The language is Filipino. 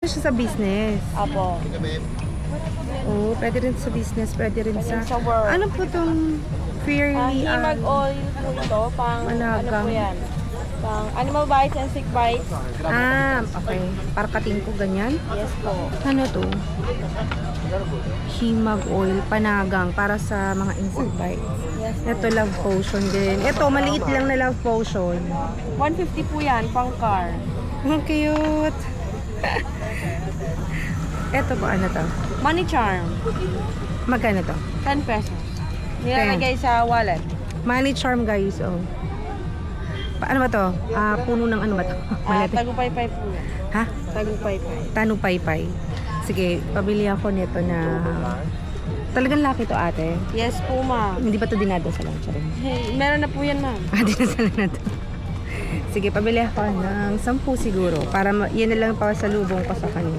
siya sa business. Apo. Oo, pwede rin sa business, pwede rin Pwede sa... sa work. Ano po itong fairly... Himag oil po ito, pang ano Malagang. po yan? Pang animal bites and sick bites. Okay. Para kating ko ganyan. Yes po. Ano to? Himag oil, panagang, para sa mga insect bites. Yes po. Ito, love potion din. Ito, maliit lang na love potion. 150 po yan, pang car. Ang cute. Ito po, ano to? Money charm. Magkano to? 10 pesos. Nilalagay sa wallet. Money charm, guys. Oh. Ano ba to? Puno ng ano ba to? Malete. Tagupay-pay po yan. Ha? Tagupay-pay. Tanupaypay. Sige, pabili ako nito na... Talagang laki to, ate. Yes po, ma'am. Hindi ba to dinadasalan? Charing. Hey, meron na po yan, ma'am. Dinasalan na to. Sige, pabili ako ng 10 siguro. Para yan na lang pa sa lubong ko sa kanila.